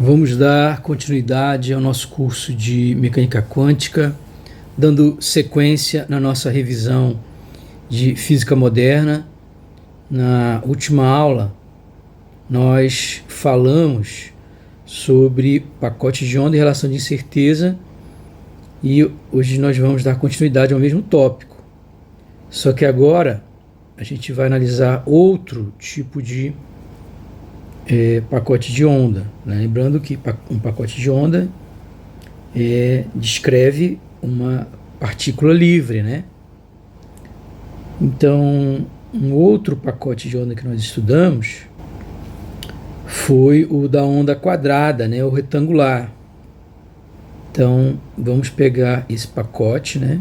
Vamos dar continuidade ao nosso curso de mecânica quântica, dando sequência na nossa revisão de física moderna. Na última aula, nós falamos sobre pacotes de onda e relação de incerteza, e hoje nós vamos dar continuidade ao mesmo tópico. Só que agora a gente vai analisar outro tipo de pacote de onda, né? Lembrando que um pacote de onda descreve uma partícula livre, né? Então, um outro pacote de onda que nós estudamos foi o da onda quadrada, né? O retangular. Então, vamos pegar esse pacote, né?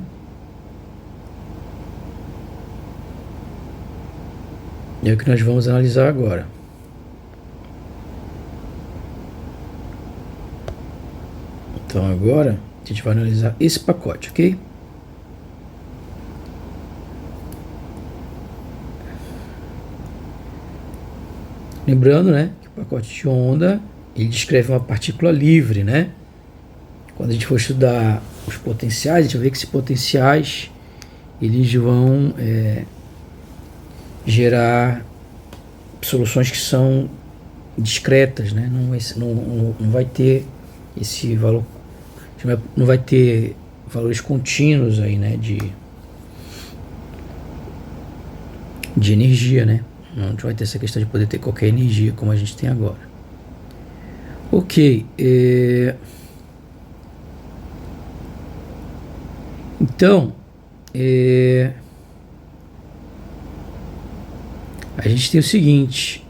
É o que nós vamos analisar agora. Então agora a gente vai analisar esse pacote, ok? Lembrando, né, que o pacote de onda ele descreve uma partícula livre, né? Quando a gente for estudar os potenciais, a gente vai ver que esses potenciais eles vão gerar soluções que são discretas, né? Não vai ter esse valor, não vai ter valores contínuos aí, né, de energia, né? Não vai ter essa questão de poder ter qualquer energia como a gente tem agora. Ok. Então, a gente tem o seguinte.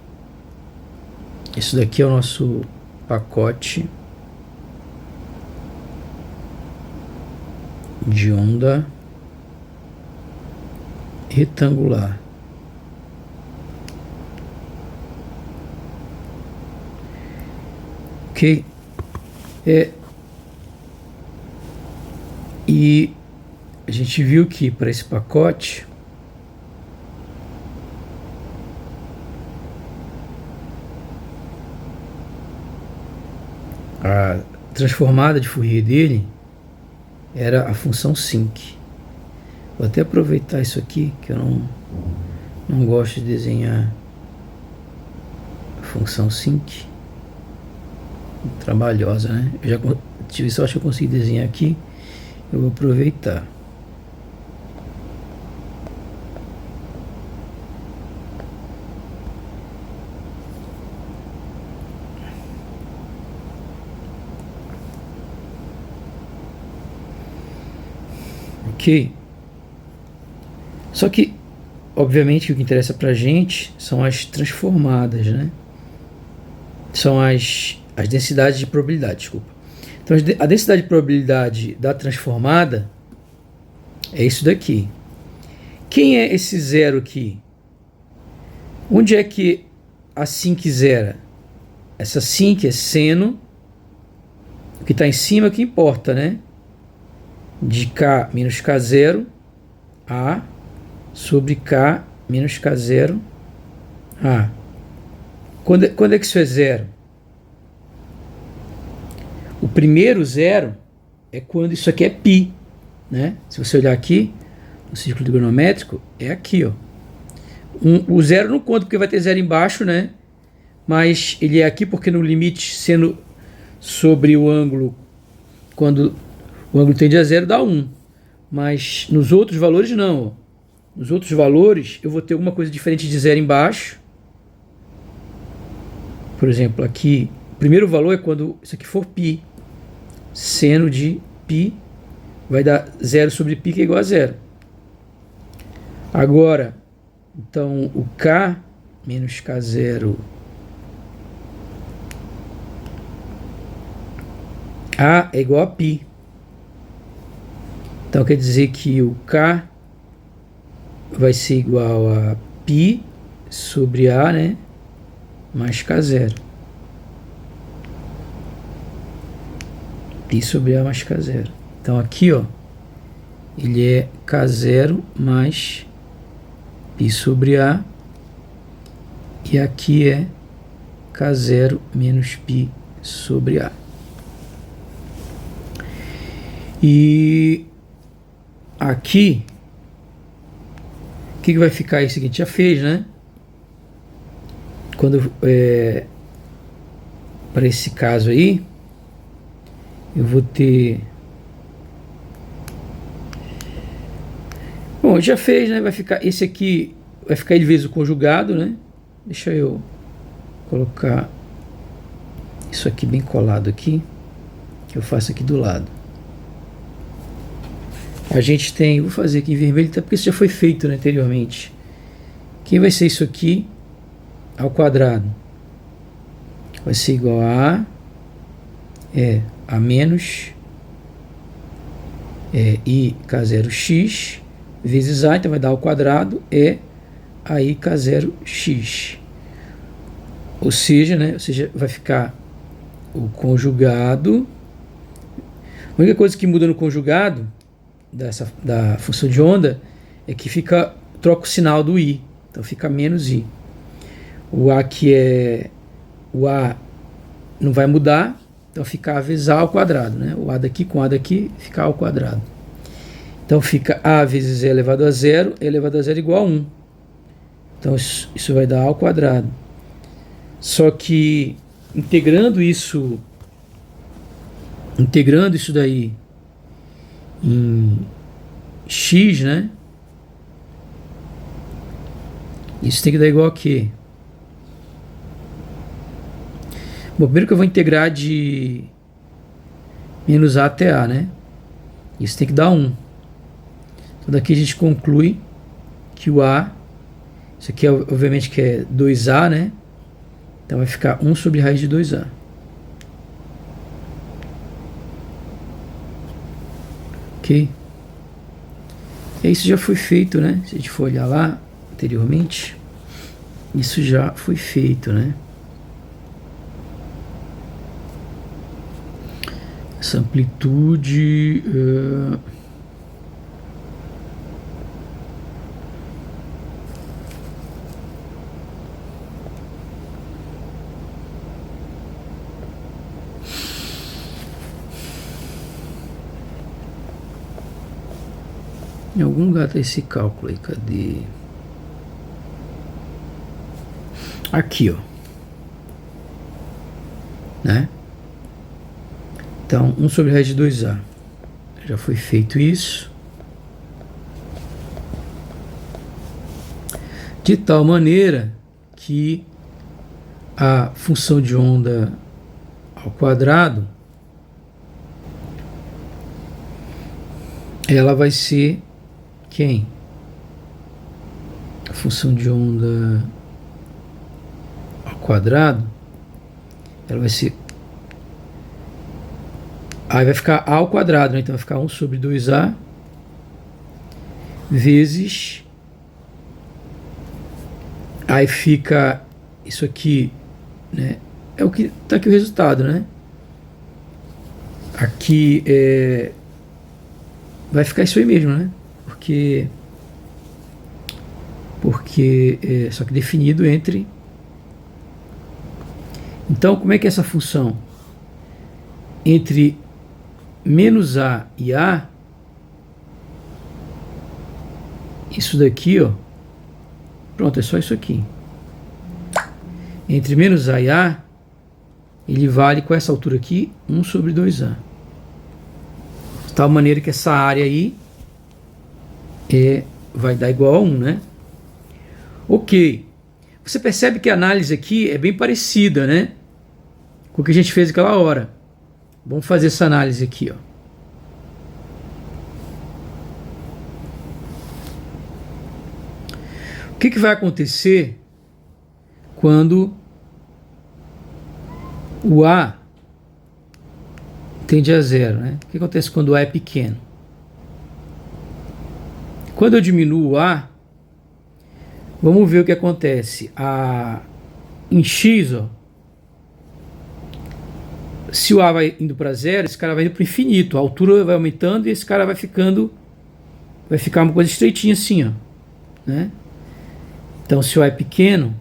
Isso daqui é o nosso pacote de onda retangular. Ok? E a gente viu que para esse pacote a transformada de Fourier dele era a função sinc. Vou até aproveitar isso aqui, que eu não gosto de desenhar a função sinc. Trabalhosa, né? Eu já tive sorte que eu consegui desenhar aqui. Eu vou aproveitar. Ok. Só que, obviamente, o que interessa pra gente são as transformadas, né? São as densidades de probabilidade, desculpa. Então, a densidade de probabilidade da transformada é isso daqui. Quem é esse zero aqui? Onde é que a sinc zera? Essa sinc é seno, o que está em cima é o que importa, né? De K menos K0, A, sobre K menos K0, A. Quando é que isso é zero? O primeiro zero é quando isso aqui é π, né? Se você olhar aqui, no círculo trigonométrico, é aqui, ó. O zero não conta porque vai ter zero embaixo, né? Mas ele é aqui porque no limite sendo sobre o ângulo, quando o ângulo tende a zero, dá 1. Mas nos outros valores não, ó. Nos outros valores eu vou ter alguma coisa diferente de zero embaixo. Por exemplo, aqui, o primeiro valor é quando isso aqui for π. Seno de π vai dar 0 sobre π, que é igual a 0. Agora, então, o K menos K0 A é igual a π. Então, quer dizer que o K vai ser igual a π sobre A, né? Mais K0. π sobre A mais K0. Então aqui, ó, ele é K0 mais π sobre A, e aqui é K0 menos π sobre A. E aqui, o que vai ficar? É o seguinte, já fez, né? Quando para esse caso aí, eu vou ter... Bom, já fez, né? Vai ficar esse aqui, vai ficar ele vezes o conjugado, né? Deixa eu colocar isso aqui bem colado aqui, que eu faço aqui do lado. A gente tem, vou fazer aqui em vermelho, até porque isso já foi feito, né, anteriormente. Quem vai ser isso aqui ao quadrado? Vai ser igual a A menos I K0x vezes A, então vai dar ao quadrado a I K0x. Ou seja, né, vai ficar o conjugado. A única coisa que muda no conjugado da função de onda é que troca o sinal do I, então fica menos I. O A não vai mudar, então fica A vezes A ao quadrado, né? O A daqui com A daqui fica A ao quadrado. Então fica A vezes E elevado a zero, E elevado a zero igual a 1. Então isso vai dar A ao quadrado. Só que integrando isso daí em x, né? Isso tem que dar igual a quê? Bom, primeiro que eu vou integrar de menos A até A, né? Isso tem que dar 1. Então daqui a gente conclui que o A, isso aqui obviamente que é 2A, né? Então vai ficar 1 sobre raiz de 2A. Ok? E isso já foi feito, né? Se a gente for olhar lá anteriormente, isso já foi feito, né? Essa amplitude... Em algum lugar tá esse cálculo aí, cadê? Aqui, ó. Né? Então, 1 sobre raiz de 2A. Já foi feito isso. De tal maneira que a função de onda ao quadrado, ela vai ser quem? A função de onda ao quadrado, ela vai ser... Aí vai ficar A ao quadrado, né? Então vai ficar 1 sobre 2A vezes... Aí fica isso aqui, né? É o que tá aqui o resultado, né? Aqui vai ficar isso aí mesmo, né? Porque só que definido entre... Então, como é que é essa função? Entre menos A e A, isso daqui, ó, pronto, é só isso aqui. Entre menos A e A, ele vale com essa altura aqui, 1 sobre 2A. De tal maneira que essa área aí vai dar igual a 1, né? Ok. Você percebe que a análise aqui é bem parecida, né? Com o que a gente fez aquela hora. Vamos fazer essa análise aqui, ó. O que vai acontecer quando o A tende a zero, né? O que acontece quando o A é pequeno? Quando eu diminuo o A, vamos ver o que acontece. Em X, ó, se o A vai indo para zero, esse cara vai indo para o infinito. A altura vai aumentando e esse cara vai ficar uma coisa estreitinha assim, ó, né? Então, se o A é pequeno,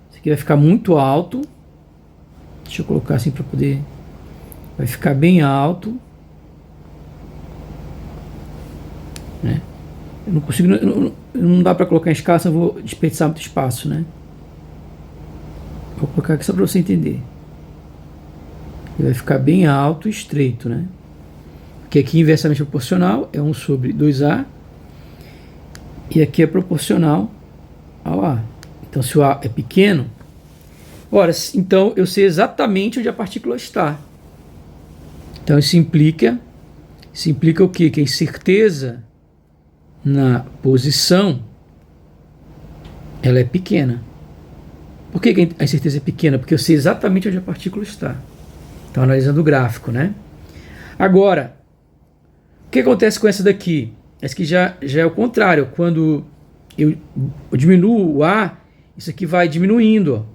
isso aqui vai ficar muito alto Deixa eu colocar assim para poder... Vai ficar bem alto. Né? Eu não consigo... Não dá para colocar em escala, senão eu vou desperdiçar muito espaço, né? Vou colocar aqui só para você entender. Ele vai ficar bem alto e estreito, né? Porque aqui inversamente proporcional é 1 sobre 2A. E aqui é proporcional ao A. Então se o A é pequeno... Ora, então eu sei exatamente onde a partícula está. Então isso implica o quê? Que a incerteza na posição ela é pequena. Por que a incerteza é pequena? Porque eu sei exatamente onde a partícula está. Então analisando o gráfico, né? Agora, o que acontece com essa daqui? Essa aqui já é o contrário. Quando eu diminuo o A, isso aqui vai diminuindo, ó.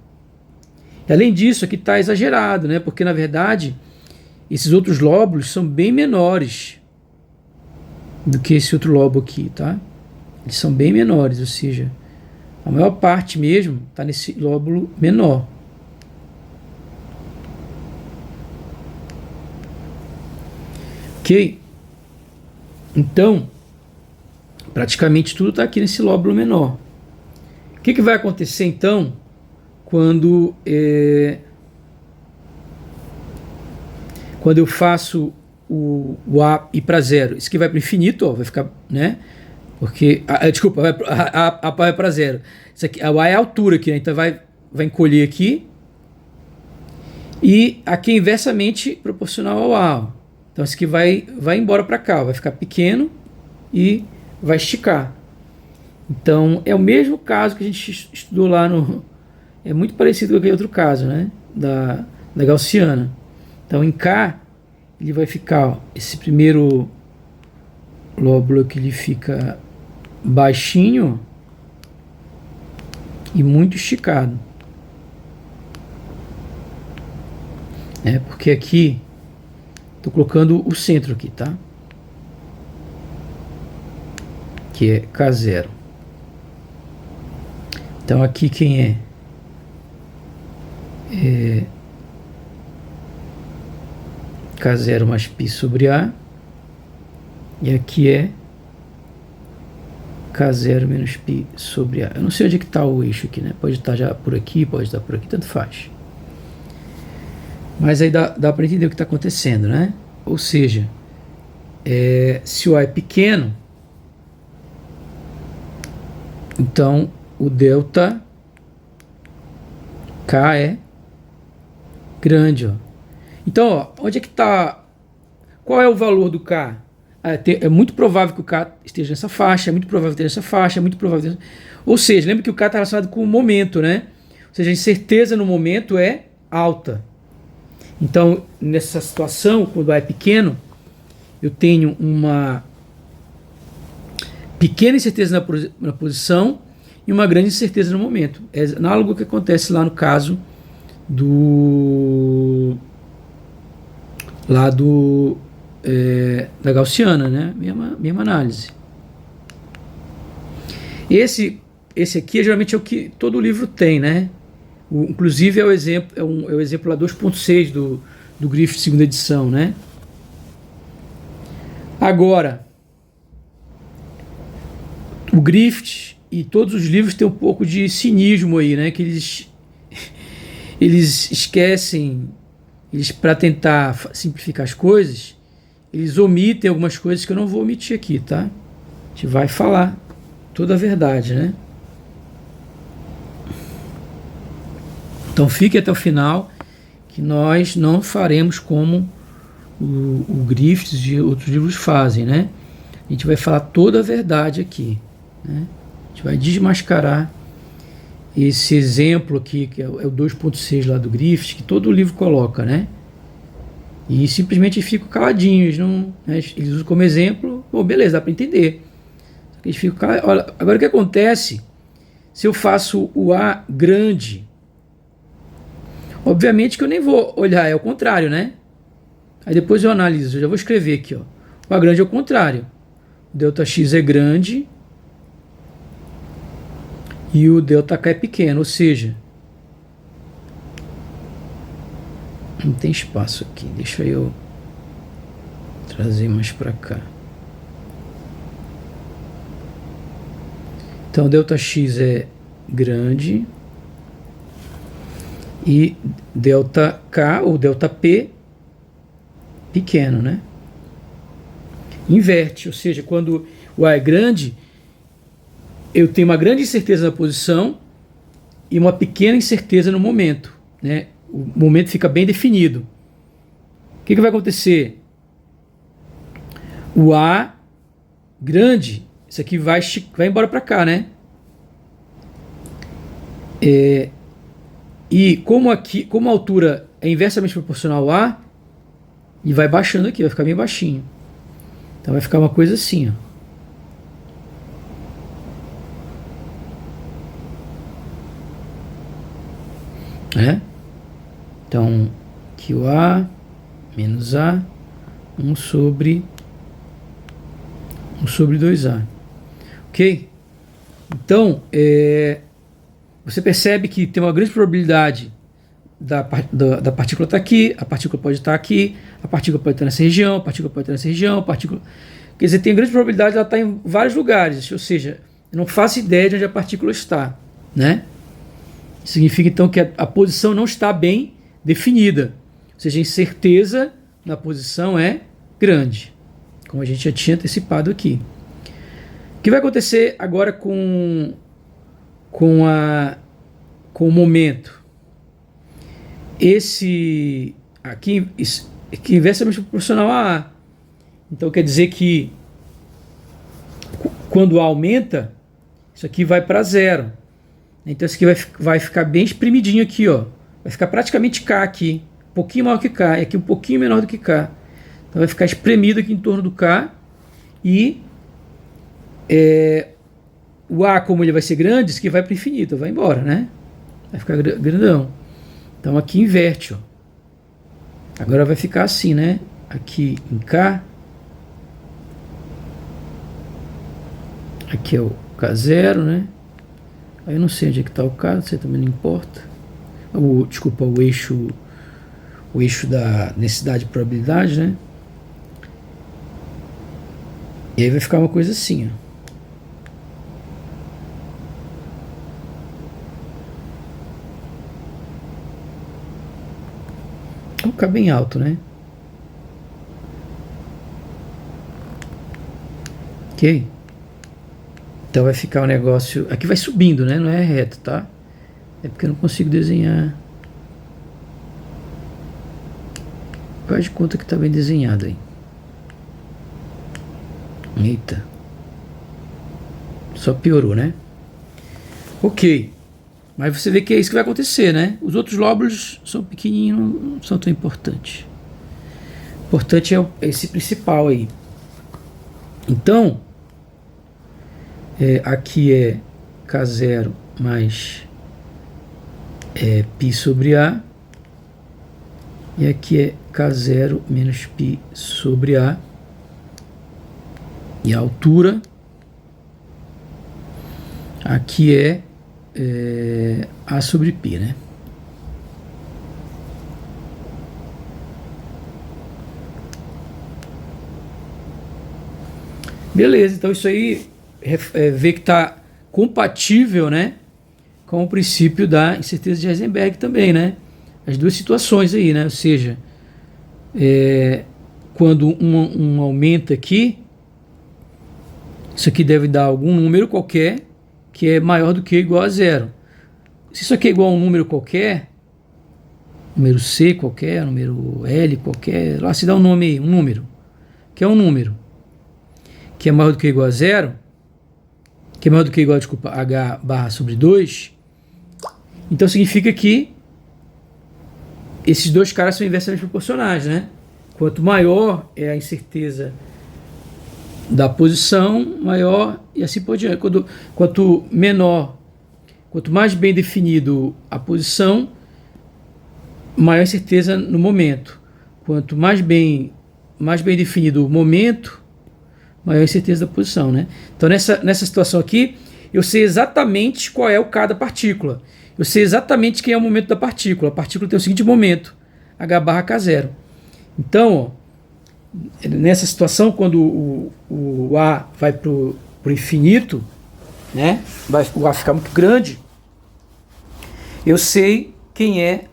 E além disso, aqui está exagerado, né? Porque na verdade esses outros lóbulos são bem menores do que esse outro lobo aqui, tá? Eles são bem menores, ou seja, a maior parte mesmo está nesse lóbulo menor. Ok? Então, praticamente tudo está aqui nesse lóbulo menor. O que vai acontecer então quando eu faço o A ir para zero? Isso aqui vai para o infinito, ó, vai ficar, né? Porque, desculpa, A vai para zero. Isso aqui, o A é a altura aqui, né? Então vai encolher aqui. E aqui é inversamente proporcional ao A. Ó. Então isso aqui vai embora para cá, ó, vai ficar pequeno e vai esticar. Então é o mesmo caso que a gente estudou lá no... É muito parecido com aquele outro caso, né? Da gaussiana. Então em K ele vai ficar, ó, esse primeiro lóbulo aqui ele fica baixinho e muito esticado. Porque aqui estou colocando o centro aqui, tá? Que é K0. Então aqui quem é K0 mais π sobre A. E aqui é K0 menos π sobre A. Eu não sei onde é que está o eixo aqui, né? Pode estar já por aqui, pode estar por aqui, tanto faz. Mas aí dá para entender o que está acontecendo, né? Ou seja, se o A é pequeno, então o delta K é grande, ó. Então, ó, onde é que está? Qual é o valor do K? É muito provável que o K esteja nessa faixa, é muito provável que esteja nessa faixa, é muito provável. Ou seja, lembra que o K está relacionado com o momento, né? Ou seja, a incerteza no momento é alta. Então, nessa situação, quando A é pequeno, eu tenho uma pequena incerteza na posição e uma grande incerteza no momento. É análogo ao que acontece lá no caso da gaussiana, né? Mesma análise. Esse aqui geralmente é o que todo livro tem, né? Inclusive é o exemplo lá 2.6 do Griffith, segunda edição, né? Agora, o Griffith e todos os livros têm um pouco de cinismo aí, né? Que eles esquecem, para tentar simplificar as coisas, eles omitem algumas coisas que eu não vou omitir aqui, tá? A gente vai falar toda a verdade, né? Então fique até o final, que nós não faremos como o Griffith e outros livros fazem, né? A gente vai falar toda a verdade aqui, né? A gente vai desmascarar esse exemplo aqui, que é o 2.6 lá do Griffith, que todo o livro coloca, né? E simplesmente ficam caladinhos, não, né? Eles usam como exemplo, bom, beleza, dá para entender. Só que eles ficam caladinhos. Olha, agora o que acontece se eu faço o A grande? Obviamente que eu nem vou olhar, é o contrário, né? Aí depois eu analiso, eu já vou escrever aqui, ó. O A grande é o contrário. O delta X é grande e o delta K é pequeno, ou seja, Não tem espaço aqui. Deixa eu trazer mais para cá. Então, ΔX é grande e ΔK ou ΔP pequeno, né? Inverte, ou seja, quando o A é grande, eu tenho uma grande incerteza na posição e uma pequena incerteza no momento, né? O momento fica bem definido. O que vai acontecer? O A grande, isso aqui vai embora para cá, né? E como a altura é inversamente proporcional ao A, e vai baixando aqui, vai ficar bem baixinho. Então vai ficar uma coisa assim, ó. Então, aqui o A menos A, 1 sobre 2A. Ok? Então, você percebe que tem uma grande probabilidade da partícula estar aqui, a partícula pode estar aqui, a partícula pode estar nessa região, a partícula pode estar nessa região, quer dizer, tem grande probabilidade de ela estar em vários lugares, ou seja, eu não faço ideia de onde a partícula está, né? Significa então que a posição não está bem definida, ou seja, a incerteza na posição é grande, como a gente já tinha antecipado aqui. O que vai acontecer agora com o momento? Esse aqui é inversamente proporcional a A. Então quer dizer que quando A aumenta, isso aqui vai para zero. Então isso aqui vai ficar bem espremidinho aqui, ó. Vai ficar praticamente K aqui, um pouquinho maior que K, e aqui um pouquinho menor do que K. Então vai ficar espremido aqui em torno do K. E o A, como ele vai ser grande, isso aqui vai para o infinito, vai embora, né? Vai ficar grandão. Então aqui inverte, ó. Agora vai ficar assim, né? Aqui em K. Aqui é o K0, né? Aí eu não sei onde é que está o K, você também não importa. Desculpa, o eixo da densidade e probabilidade, né? E aí vai ficar uma coisa assim, ó. Vai ficar bem alto, né? Ok? Então vai ficar um negócio... Aqui vai subindo, né? Não é reto, tá? É porque eu não consigo desenhar. Faz de conta que tá bem desenhado aí. Eita. Só piorou, né? Ok. Mas você vê que é isso que vai acontecer, né? Os outros lóbulos são pequenininhos, não são tão importantes. O importante é esse principal aí. Então, aqui é K0 mais π sobre A. E aqui é K0 menos π sobre A. E a altura aqui é A sobre π, né? Beleza, então isso aí vê que está compatível, né, com o princípio da incerteza de Heisenberg também, né? As duas situações aí, né? Ou seja, quando um aumenta aqui, isso aqui deve dar algum número qualquer que é maior do que ou igual a zero. Se isso aqui é igual a um número qualquer, número C qualquer, número L qualquer, lá se dá um nome aí, um número, que é um número que é maior do que ou igual a zero, que é maior do que ou igual, desculpa, H barra sobre 2, então significa que esses dois caras são inversamente proporcionais, né? Quanto maior é a incerteza da posição, maior e assim por diante. Quanto menor, quanto mais bem definido a posição, maior a incerteza no momento. Quanto mais bem definido o momento, maior a incerteza da posição, né? Então nessa situação aqui, eu sei exatamente qual é o K da partícula. Eu sei exatamente quem é o momento da partícula. A partícula tem o seguinte momento: H barra K0. Então, ó, nessa situação, quando o A vai para o infinito, né, o A ficar muito grande, eu sei quem é,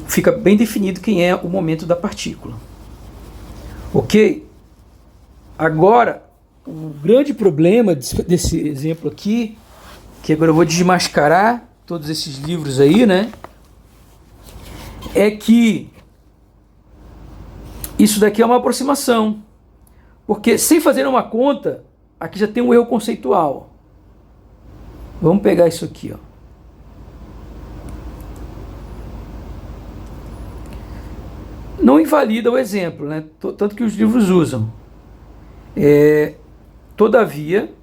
fica bem definido quem é o momento da partícula. Ok? Agora, o grande problema desse exemplo aqui, que agora eu vou desmascarar todos esses livros aí, né, é que isso daqui é uma aproximação. Porque sem fazer uma conta, aqui já tem um erro conceitual. Vamos pegar isso aqui, ó. Não invalida o exemplo, né? Tanto que os livros usam. Todavia,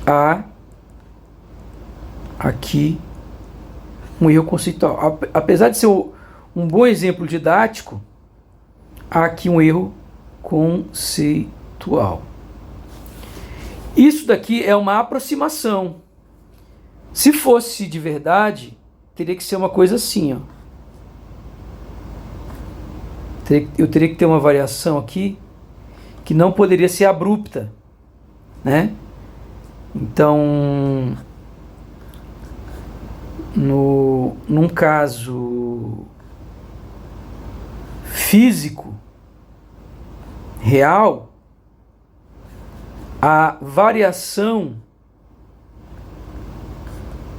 há aqui um erro conceitual. Apesar de ser um bom exemplo didático, há aqui um erro conceitual. Isso daqui é uma aproximação. Se fosse de verdade, teria que ser uma coisa assim, ó. Eu teria que ter uma variação aqui que não poderia ser abrupta, né? Então, num caso físico real, a variação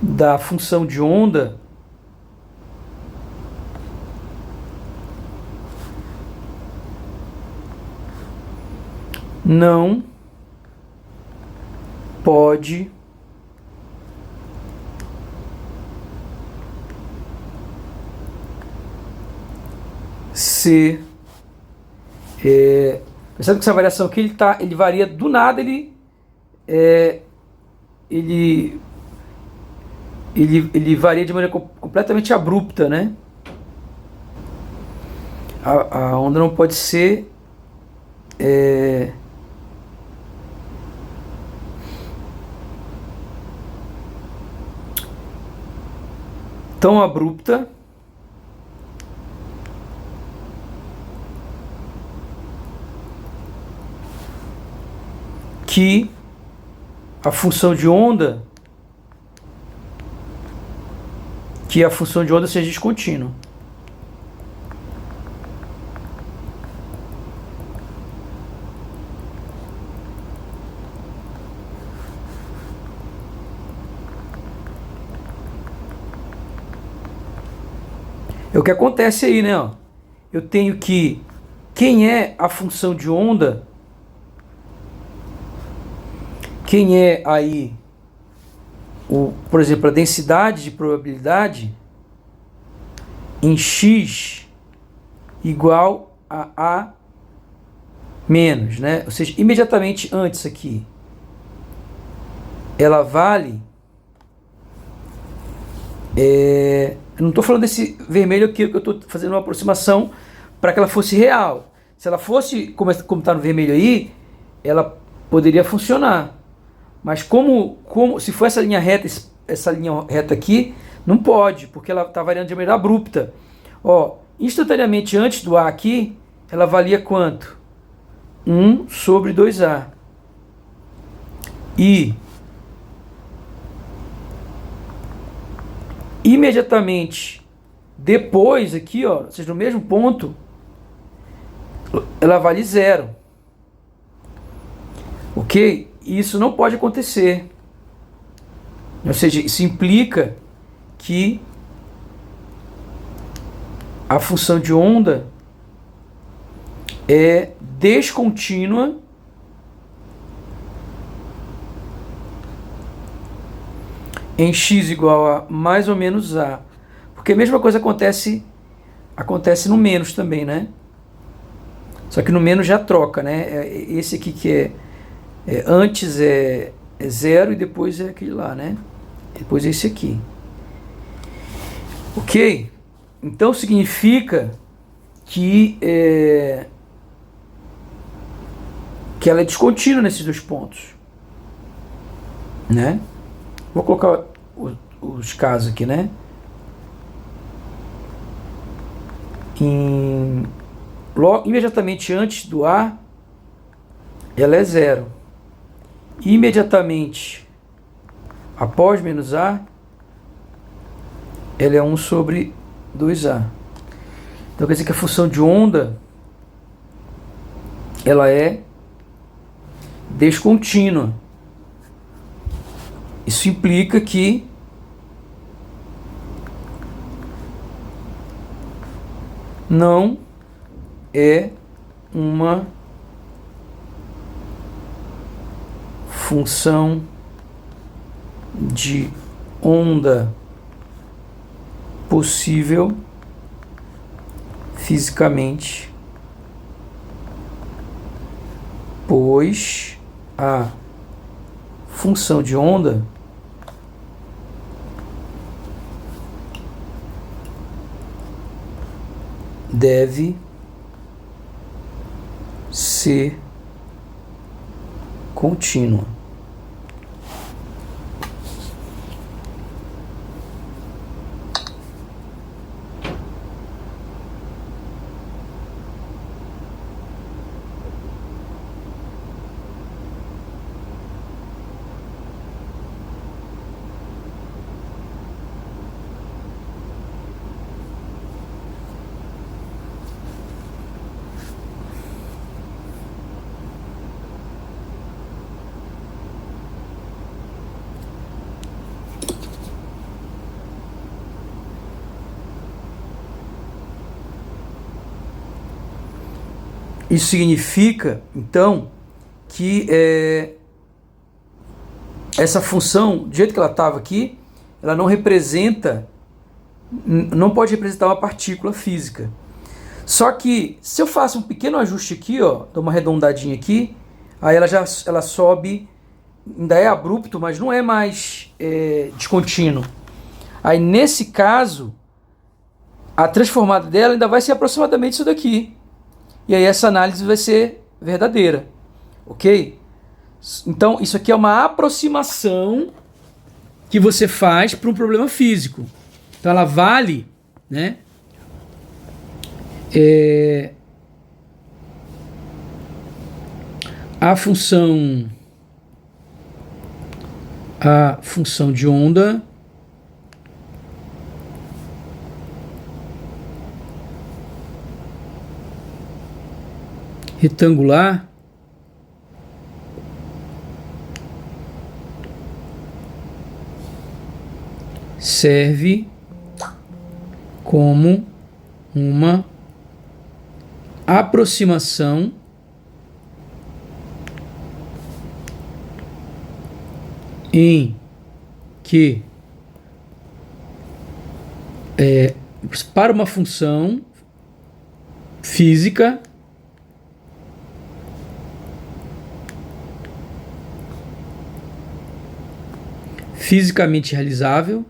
da função de onda não pode ser percebe que essa variação aqui ele varia do nada, ele varia de maneira completamente abrupta, né? A onda não pode ser tão abrupta que a função de onda seja descontínua. É o que acontece aí, né? Ó. Eu tenho que quem é a função de onda, quem é aí por exemplo, a densidade de probabilidade em x igual a A menos, né? Ou seja, imediatamente antes aqui, ela vale... eu não estou falando desse vermelho aqui, que eu estou fazendo uma aproximação para que ela fosse real. Se ela fosse, como está no vermelho aí, ela poderia funcionar. Mas como se for essa linha reta aqui, não pode, porque ela está variando de maneira abrupta. Ó, instantaneamente antes do A aqui, ela valia quanto? 1 sobre 2A. E imediatamente depois aqui, ó, ou seja, no mesmo ponto, ela vale 0. Ok? E isso não pode acontecer. Ou seja, isso implica que a função de onda é descontínua em x igual a mais ou menos A. Porque a mesma coisa acontece no menos também, né? Só que no menos já troca, né? Esse aqui que antes é 0 e depois é aquele lá, né? Depois é esse aqui. Ok? Então significa que ela é descontínua nesses dois pontos, né? Vou colocar os casos aqui, né? Logo, imediatamente antes do A, ela é zero. Imediatamente após menos A, ela é 1 sobre 2A. Então quer dizer que a função de onda ela é descontínua. Isso implica que não é uma função de onda possível fisicamente, pois a função de onda deve ser contínua. Isso significa, então, que essa função, do jeito que ela estava aqui, ela não pode representar uma partícula física. Só que, se eu faço um pequeno ajuste aqui, ó, dou uma arredondadinha aqui, aí ela sobe, ainda é abrupto, mas não é mais descontínuo. Aí, nesse caso, a transformada dela ainda vai ser aproximadamente isso daqui. E aí essa análise vai ser verdadeira, ok? Então isso aqui é uma aproximação que você faz para um problema físico. Então ela vale, né? A função de onda retangular serve como uma aproximação em que para uma função física fisicamente realizável,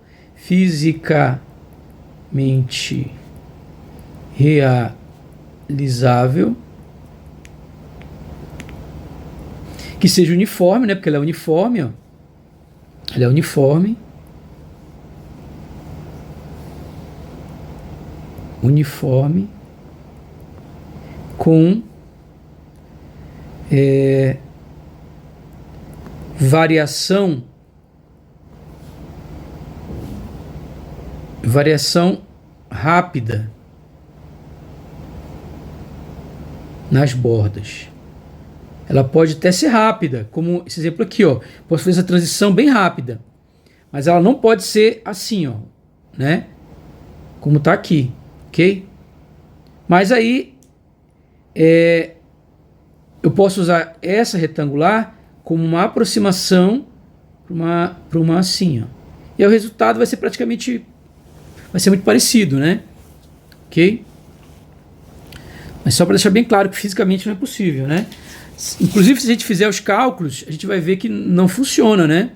que seja uniforme, né? Porque ela é uniforme, ó. Ela é uniforme, com variação rápida nas bordas. Ela pode até ser rápida, como esse exemplo aqui, ó. Posso fazer essa transição bem rápida, mas ela não pode ser assim, ó, né? Como tá aqui, ok? Mas aí eu posso usar essa retangular como uma aproximação para uma assim, ó. E aí o resultado vai ser muito parecido, né? Ok? Mas só para deixar bem claro que fisicamente não é possível, né? Inclusive, se a gente fizer os cálculos, a gente vai ver que não funciona, né?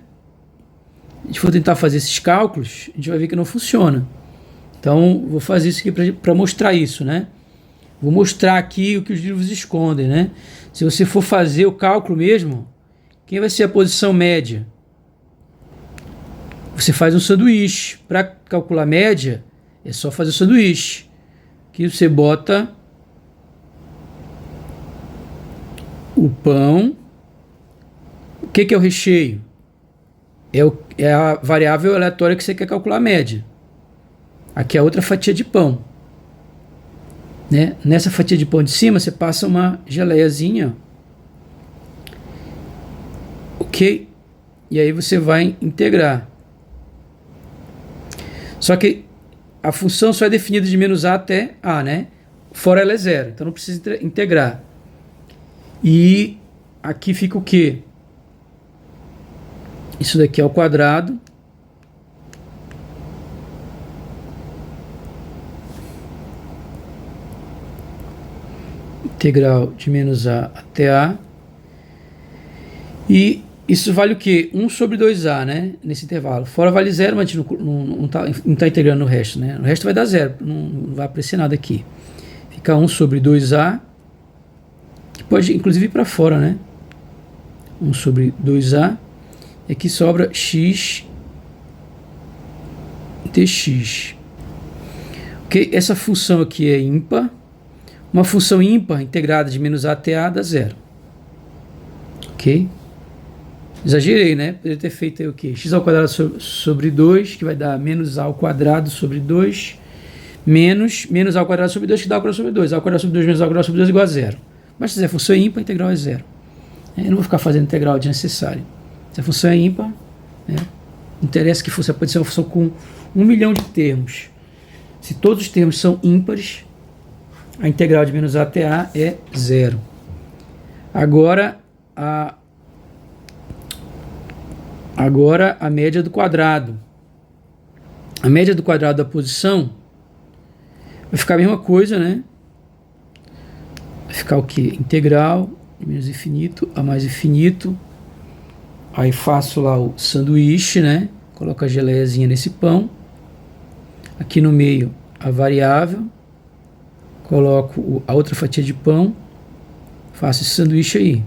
A gente for tentar fazer esses cálculos, a gente vai ver que não funciona. Então, vou fazer isso aqui para mostrar isso, né? Vou mostrar aqui o que os livros escondem, né? Se você for fazer o cálculo mesmo, quem vai ser a posição média? você faz um sanduíche. Para calcular a média, é só fazer o sanduíche. Aqui você bota o pão. O que é o recheio? É a variável aleatória que você quer calcular a média. Aqui é outra fatia de pão, né? Nessa fatia de pão de cima você passa uma geleiazinha, ok? E aí você vai integrar. Só que a função só é definida de menos a até a, né? Fora ela é zero, então não precisa integrar. E aqui fica o quê? Isso daqui é ao quadrado. Integral de menos a até a. E isso vale o quê? 1 sobre 2a, né? Nesse intervalo. Fora vale zero, mas a gente não tá integrando no resto, né? O resto vai dar zero, não vai aparecer nada aqui. Fica 1 sobre 2a. Que pode inclusive ir para fora, né? 1 sobre 2a. E aqui sobra x dx. Ok? Essa função aqui é ímpar. Uma função ímpar integrada de menos a até a dá zero. Ok? Exagerei, né? Poderia ter feito aí o quê? X ao quadrado sobre 2, que vai dar menos a ao quadrado sobre 2, menos a ao quadrado sobre 2, que dá ao quadrado sobre 2. A ao quadrado sobre 2 menos a ao quadrado sobre 2 é igual a zero. Mas se fizer função ímpar, a integral é zero. Eu não vou ficar fazendo integral desnecessário. Se a função é ímpar, né? Não interessa que fosse, pode ser uma função com 1 milhão de termos. Se todos os termos são ímpares, a integral de menos a até a é zero. Agora a média do quadrado. A média do quadrado da posição vai ficar a mesma coisa, né? Vai ficar o quê? Integral de menos infinito a mais infinito. Aí faço lá o sanduíche, né? Coloco a geleiazinha nesse pão. Aqui no meio a variável. Coloco a outra fatia de pão. Faço esse sanduíche aí.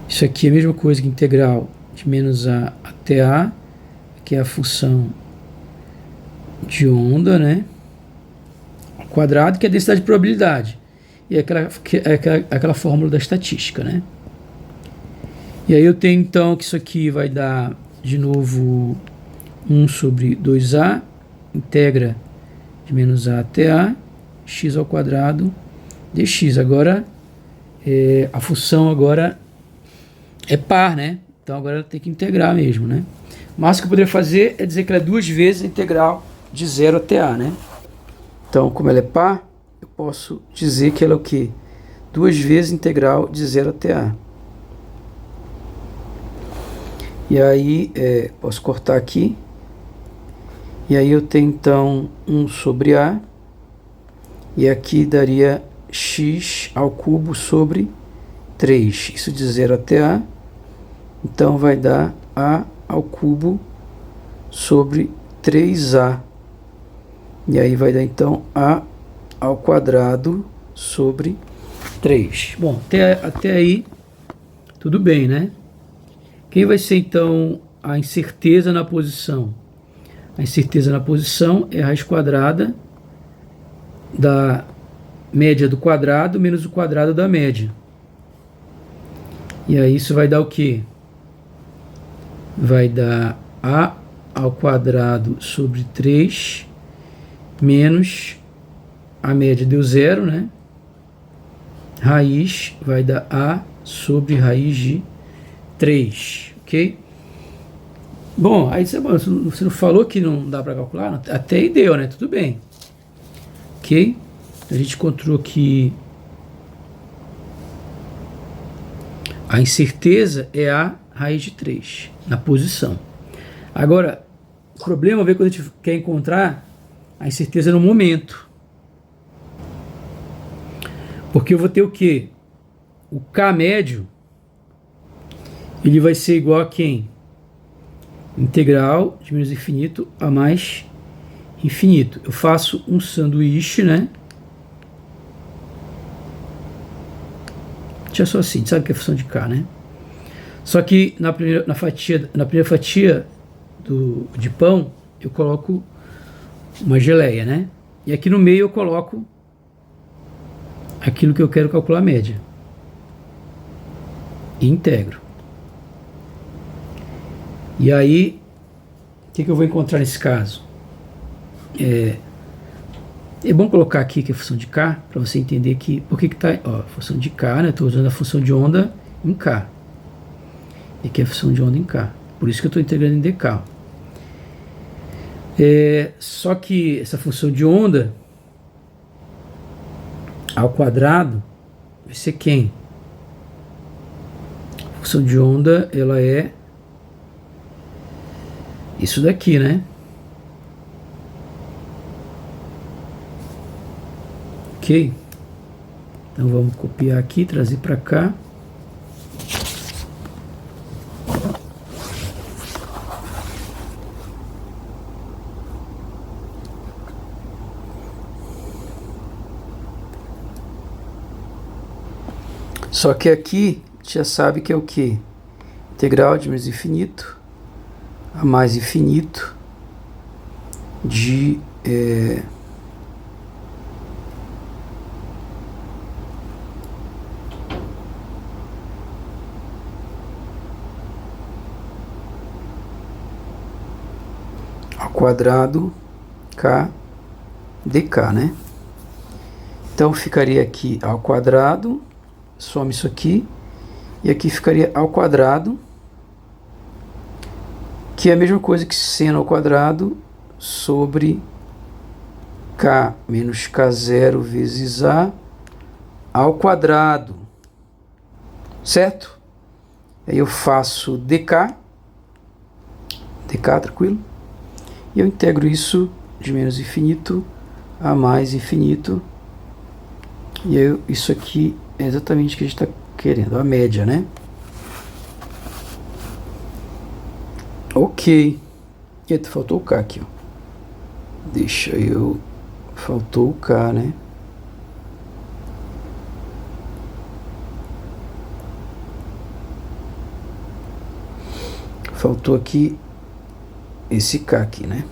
Isso aqui é a mesma coisa que integral de menos a até a. Que é a função de onda, né? Ao quadrado, que é a densidade de probabilidade. E aquela fórmula da estatística, né? E aí eu tenho então que isso aqui vai dar de novo 1 sobre 2a, integra de menos a até a, x ao quadrado dx. Agora a função agora é par, né? Então agora tem que integrar mesmo, né? O máximo que eu poderia fazer é dizer que ela é 2 vezes a integral de 0 até a, né? Então, como ela é par, eu posso dizer que ela é o quê? 2 vezes a integral de 0 até a. E aí, posso cortar aqui. E aí eu tenho então 1 sobre a. E aqui daria x ao cubo sobre 3. Isso de 0 até a. Então vai dar a ao cubo sobre 3a. E aí vai dar então a ao quadrado sobre 3. Bom, até aí tudo bem, né? Quem vai ser então a incerteza na posição? A incerteza na posição é a raiz quadrada da média do quadrado menos o quadrado da média. E aí isso vai dar o quê? Vai dar a ao quadrado sobre 3 menos a média deu zero, né? Raiz vai dar a sobre raiz de 3, ok? Bom, aí você não falou que não dá para calcular? Até aí deu, né? Tudo bem. Ok? A gente encontrou que a incerteza é a raiz de 3 na posição. Agora, o problema é quando a gente quer encontrar a incerteza no momento. Porque eu vou ter o quê? O K médio, ele vai ser igual a quem? Integral de menos infinito a mais infinito. Eu faço um sanduíche, né? Deixa só assim, sabe que é função de K, né? Só que na primeira fatia de pão, eu coloco uma geleia, né? E aqui no meio eu coloco aquilo que eu quero calcular a média. E integro. E aí, o que eu vou encontrar nesse caso? É bom colocar aqui que é a função de K, para você entender que, por que está, ó, função de K, né? Estou usando a função de onda em K. E aqui é a função de onda em K. Por isso que eu estou integrando em dk. Só que essa função de onda ao quadrado vai ser quem? A função de onda, ela é isso daqui, né? Ok? Então vamos copiar aqui, trazer para cá. Só que aqui já sabe que é o que? Integral de menos infinito a mais infinito de ao quadrado k dk, né? Então ficaria aqui ao quadrado, soma isso aqui, e aqui ficaria ao quadrado, que é a mesma coisa que seno ao quadrado sobre k menos k0 vezes a ao quadrado, certo? Aí eu faço dk, tranquilo? E eu integro isso de menos infinito a mais infinito, e aí isso aqui é exatamente o que a gente está querendo, a média, né? Ok. E faltou o K aqui, ó. Deixa eu... Faltou o K, né? Faltou aqui esse K aqui, né?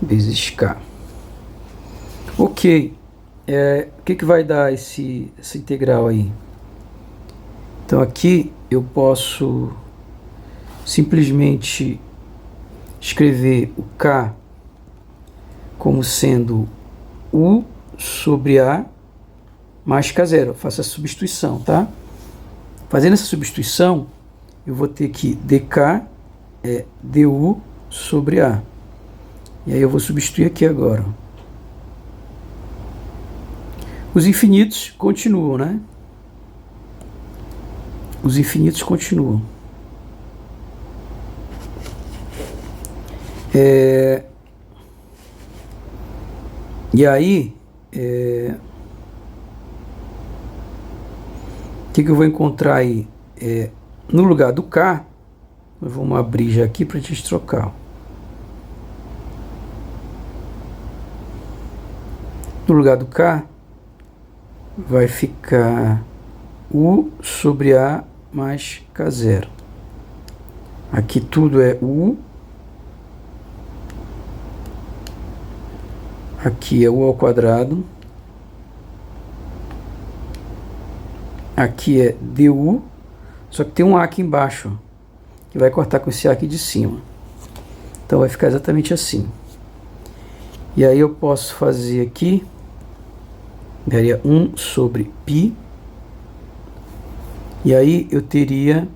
Vezes K. Ok. O que vai dar essa integral aí? Então aqui eu posso simplesmente escrever o K como sendo U sobre A mais K0. Eu faço a substituição, tá? Fazendo essa substituição, eu vou ter que dk é du sobre A. E aí eu vou substituir aqui agora. Os infinitos continuam, né? Os infinitos continuam. E aí, o que eu vou encontrar aí? No lugar do K, vamos abrir já aqui para a gente trocar. No lugar do K, vai ficar U sobre A mais K0. Aqui tudo é U. Aqui é U ao quadrado. Aqui é du. Só que tem um A aqui embaixo, que vai cortar com esse A aqui de cima. Então vai ficar exatamente assim. E aí eu posso fazer aqui, daria 1 sobre π. E aí eu teria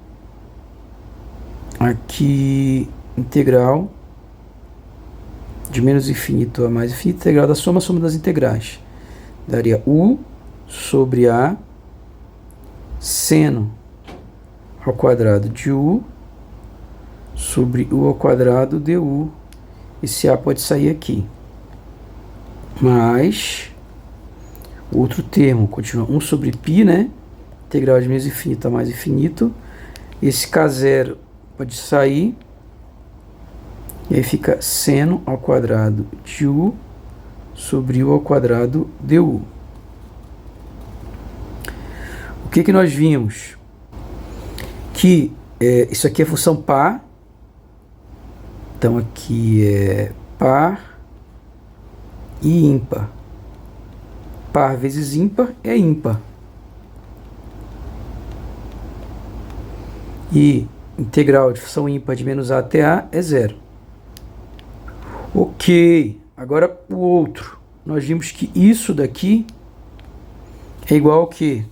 aqui integral de menos infinito a mais infinito, integral da soma das integrais. Daria U sobre A seno ao quadrado de U sobre U ao quadrado du. Esse A pode sair aqui. Mais o outro termo continua 1 sobre π, né? Integral de menos infinito a mais infinito. Esse K0 pode sair. E aí fica seno ao quadrado de U sobre U ao quadrado du. O que nós vimos? Que isso aqui é função par. Então aqui é par e ímpar. Par vezes ímpar é ímpar. E integral de função ímpar de menos a até a é zero. Ok, agora o outro. Nós vimos que isso daqui é igual ao quê?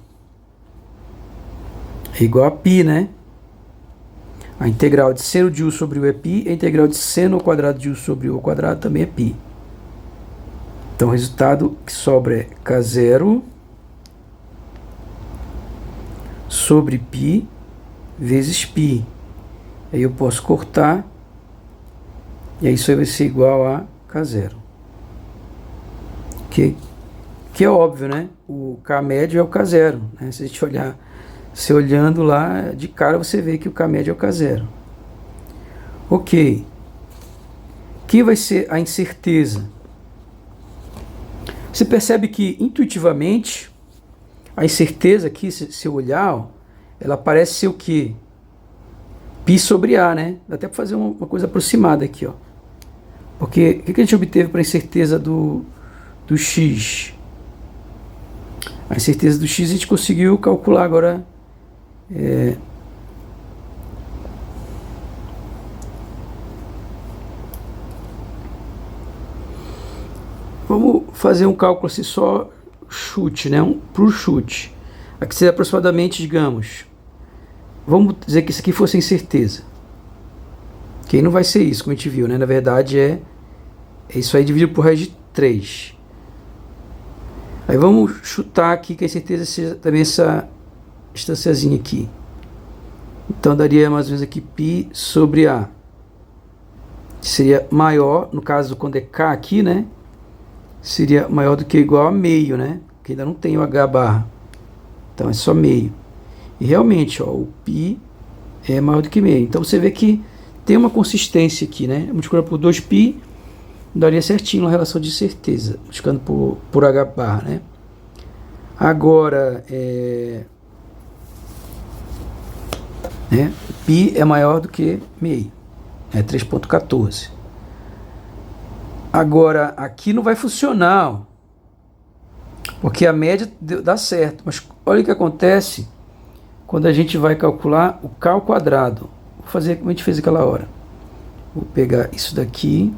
É igual a π, né? A integral de seno de u sobre u é π, a integral de seno ao quadrado de u sobre u ao quadrado também é π. Então o resultado que sobra é k0 sobre π vezes π. Aí eu posso cortar, e aí isso aí vai ser igual a k0. Ok? Que é óbvio, né? O k médio é o k0, né? Se a gente olhar, se olhando lá de cara, você vê que o k médio é o k0. Ok. Que vai ser a incerteza? Você percebe que intuitivamente a incerteza aqui, se eu olhar, ó, ela parece ser o quê? π sobre a, né? Dá até para fazer uma coisa aproximada aqui, ó. Porque o que a gente obteve para a incerteza do x? A incerteza do x a gente conseguiu calcular agora. Vamos fazer um cálculo assim, só chute, né? Por chute. Aqui seria aproximadamente, digamos, vamos dizer que isso aqui fosse a incerteza. Que não vai ser isso, como a gente viu, né? Na verdade é isso aí dividido por raiz de 3. Aí vamos chutar aqui que a incerteza seja também essa distânciazinha aqui. Então daria mais ou menos aqui π sobre a. Seria maior, no caso quando é k aqui, né? Seria maior do que ou igual a meio, né? Porque ainda não tem o h barra. Então é só meio. E realmente, ó, o π é maior do que meio. Então você vê que tem uma consistência aqui, né? Multiplicando por 2π, daria certinho a relação de certeza. Multiplicando por h barra, né? Agora, π é maior do que meio. É 3,14. Agora, aqui não vai funcionar, ó, porque a média dá certo. Mas olha o que acontece quando a gente vai calcular o k ao quadrado. Vou fazer como a gente fez aquela hora. Vou pegar isso daqui.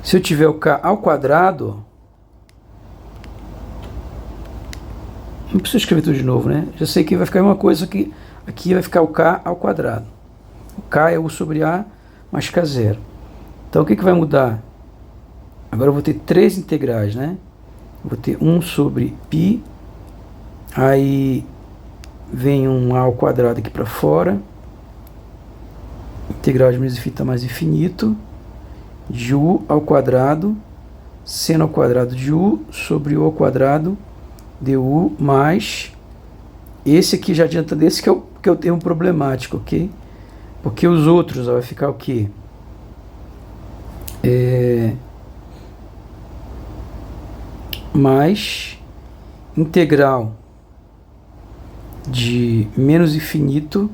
Se eu tiver o k ao quadrado, não preciso escrever tudo de novo, né? Já sei que vai ficar uma coisa que aqui vai ficar o k ao quadrado. O k é u sobre a mais k0. Então o que vai mudar? Agora eu vou ter três integrais, né? Vou ter 1 sobre π, aí vem um a ao quadrado aqui para fora, integral de menos infinito a mais infinito, de u ao quadrado, seno ao quadrado de u sobre u ao quadrado du mais esse aqui, já adiantando, esse que é o termo problemático, ok? Porque os outros, ó, vai ficar o quê? Mais integral de menos infinito,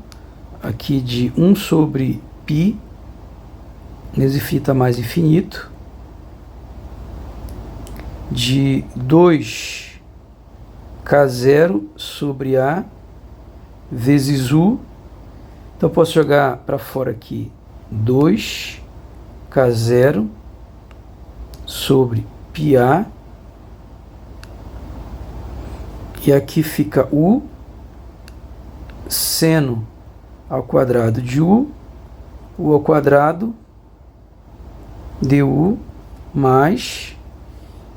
aqui de 1 sobre π, menos infinito a mais infinito, de 2k0 sobre a vezes u. Então posso jogar para fora aqui 2k0 sobre πa, e aqui fica u seno ao quadrado de u ao quadrado du mais,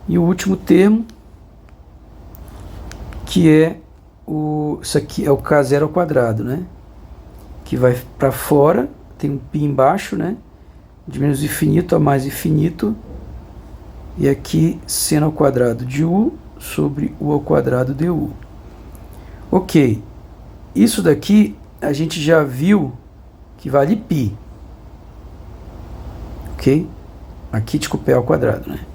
e o último termo, que é isso aqui é o k0 ao quadrado, né? Que vai para fora, tem um π embaixo, né? De menos infinito a mais infinito, e aqui seno ao quadrado de u sobre u ao quadrado du. Ok, isso daqui a gente já viu que vale π. Ok? Aqui, desculpa, é ao quadrado, né?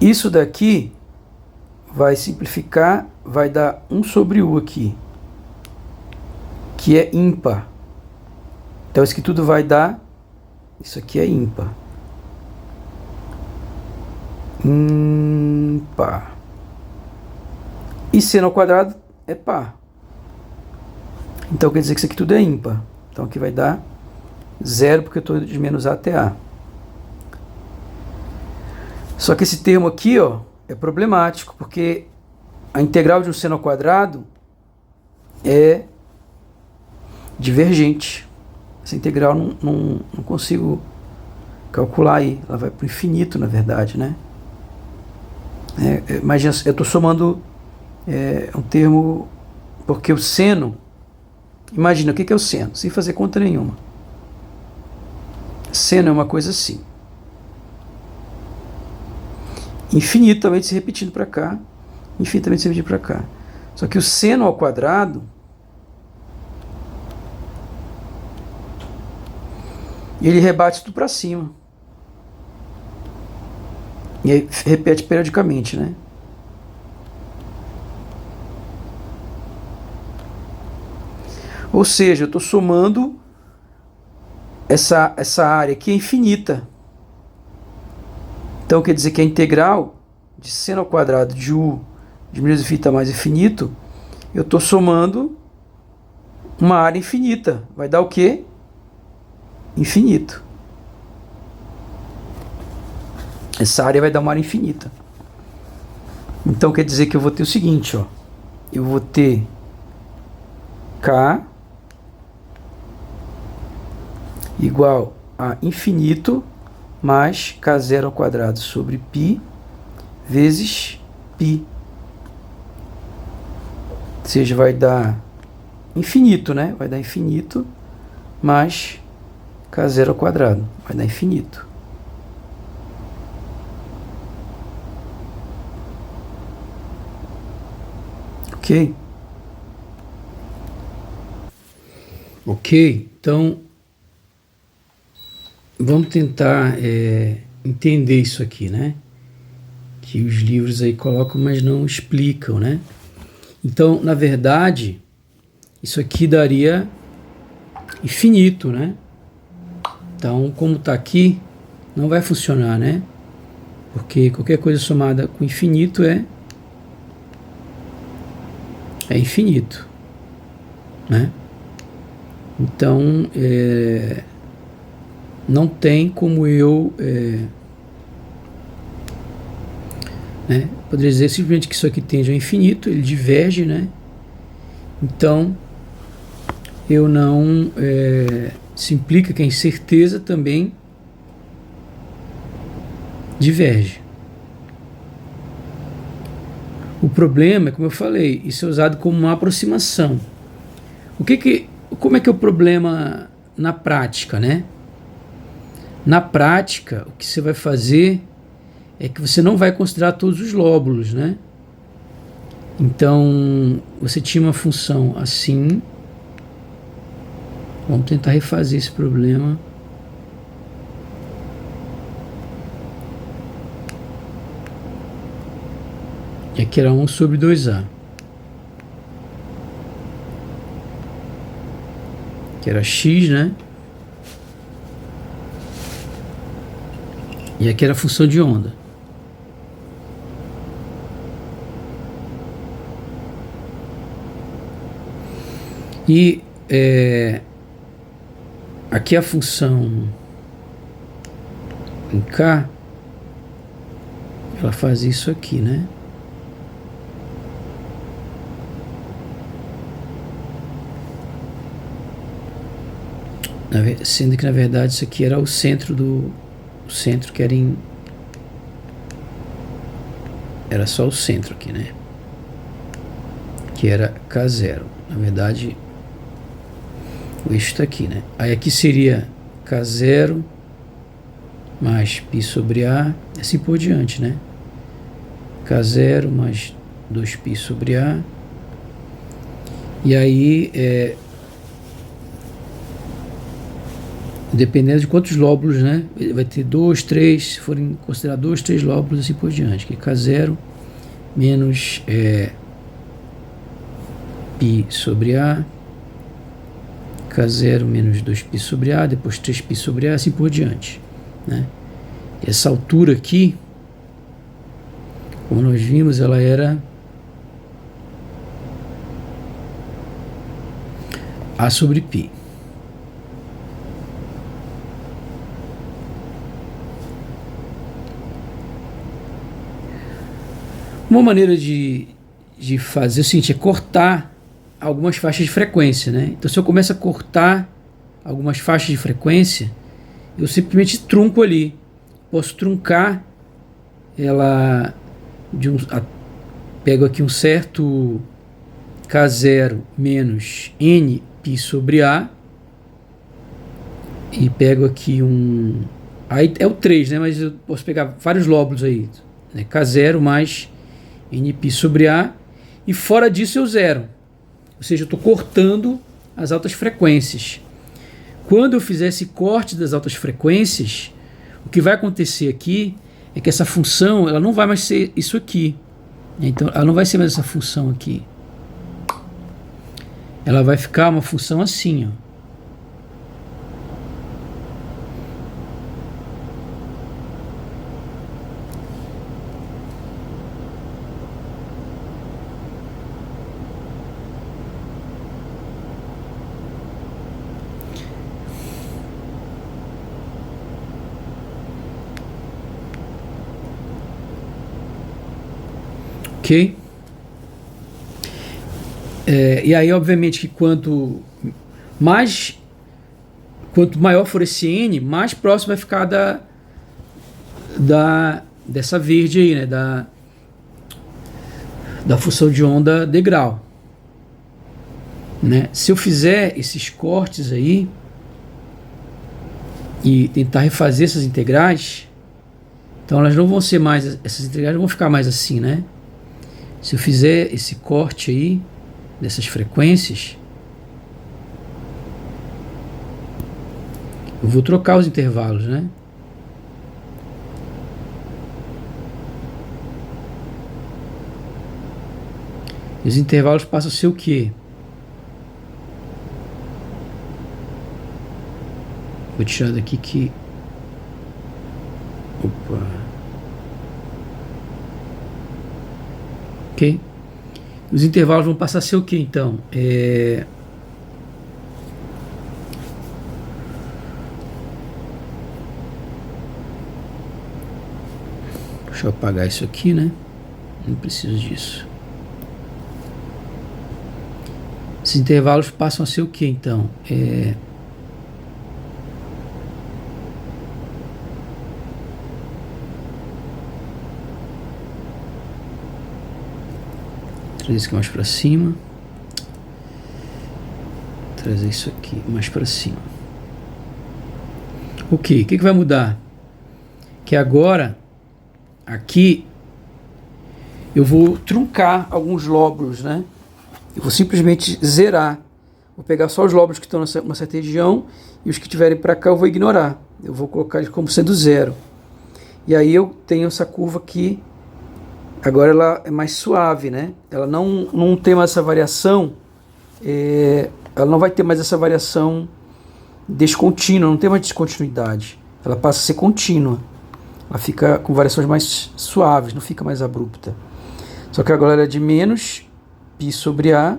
Isso daqui vai simplificar, vai dar 1 sobre U aqui, que é ímpar. Então isso aqui tudo vai dar, isso aqui é ímpar. Ímpar. E seno ao quadrado é par. Então quer dizer que isso aqui tudo é ímpar. Então aqui vai dar 0, porque eu estou de menos A até A. Só que esse termo aqui, ó, é problemático, porque a integral de um seno ao quadrado é divergente. Essa integral não consigo calcular aí. Ela vai para o infinito, na verdade, né? Imagina, eu estou somando um termo, porque o seno... Imagina, o que é o seno? Sem fazer conta nenhuma. Seno é uma coisa assim. Infinitamente se repetindo para cá. Infinitamente se repetindo para cá. Só que o seno ao quadrado... ele rebate tudo para cima. E aí repete periodicamente, né? Ou seja, eu estou somando essa área aqui é infinita. Então quer dizer que a integral de seno ao quadrado de U de menos φ mais infinito, eu estou somando uma área infinita. Vai dar o quê? Infinito. Essa área vai dar uma área infinita. Então quer dizer que eu vou ter o seguinte, ó. Eu vou ter K igual a infinito mais K0 ao quadrado sobre π vezes π. Ou seja, vai dar infinito, né? Vai dar infinito mais K0 ao quadrado. Vai dar infinito. Ok? Ok, então vamos tentar entender isso aqui, né? Que os livros aí colocam, mas não explicam, né? Então, na verdade, isso aqui daria infinito, né? Então, como está aqui, não vai funcionar, né? Porque qualquer coisa somada com infinito é infinito, né? Então, não tem como eu poderia dizer simplesmente que isso aqui tende ao infinito, ele diverge, né? Então, eu não... se implica que a incerteza também diverge. O problema é, como eu falei, isso é usado como uma aproximação. Como é que é o problema na prática, né? Na prática, o que você vai fazer é que você não vai considerar todos os lóbulos, né? Então, você tinha uma função assim. Vamos tentar refazer esse problema. E aqui era 1 sobre 2A. Que era x, né? E aqui era a função de onda. E aqui a função em K, ela faz isso aqui, né? Sendo que na verdade isso aqui era o centro que era só o centro aqui, né? Que era K0. Na verdade, o eixo está aqui, né? Aí aqui seria K0 mais π sobre A, assim por diante, né? K0 mais 2π sobre A. E aí dependendo de quantos lóbulos, né? Vai ter 2, 3, se forem considerar 2, 3 lóbulos, assim por diante, que é K0 menos π sobre A, K0 menos 2π sobre A, depois 3π sobre A, assim por diante, né? E essa altura aqui, como nós vimos, ela era A sobre π. Uma maneira de fazer o seguinte é cortar algumas faixas de frequência, né? Então, se eu começo a cortar algumas faixas de frequência, eu simplesmente trunco ali. Posso truncar ela pego aqui um certo K0 menos nπ sobre A e pego aqui aí é o 3, né? Mas eu posso pegar vários lóbulos aí, né? K0 mais nπ sobre A, e fora disso eu zero, ou seja, eu estou cortando as altas frequências. Quando eu fizer esse corte das altas frequências, o que vai acontecer aqui é que essa função ela não vai mais ser isso aqui, então ela não vai ser mais essa função aqui, ela vai ficar uma função assim, ó. Ok? E aí, obviamente, que quanto maior for esse n, mais próximo vai ficar dessa verde aí, né? Da função de onda degrau, né? Se eu fizer esses cortes aí e tentar refazer essas integrais, então elas não vão ser mais, essas integrais não vão ficar mais assim, né? Se eu fizer esse corte aí dessas frequências, eu vou trocar os intervalos, né? E os intervalos passam a ser o quê? Vou tirar daqui que... Opa. Ok? Os intervalos vão passar a ser o que então? Deixa eu apagar isso aqui, né? Não preciso disso. Esses intervalos passam a ser o que então? Trazer isso aqui mais para cima. Trazer isso aqui mais para cima. Ok, o que vai mudar? Que agora, aqui, eu vou truncar alguns lóbulos, né? Eu vou simplesmente zerar. Vou pegar só os lóbulos que estão numa certa região e os que estiverem para cá eu vou ignorar. Eu vou colocar eles como sendo zero. E aí eu tenho essa curva aqui. Agora ela é mais suave, né? Ela não tem mais essa variação, ela não vai ter mais essa variação descontínua, não tem mais descontinuidade. Ela passa a ser contínua. Ela fica com variações mais suaves, não fica mais abrupta. Só que agora ela é de menos π sobre A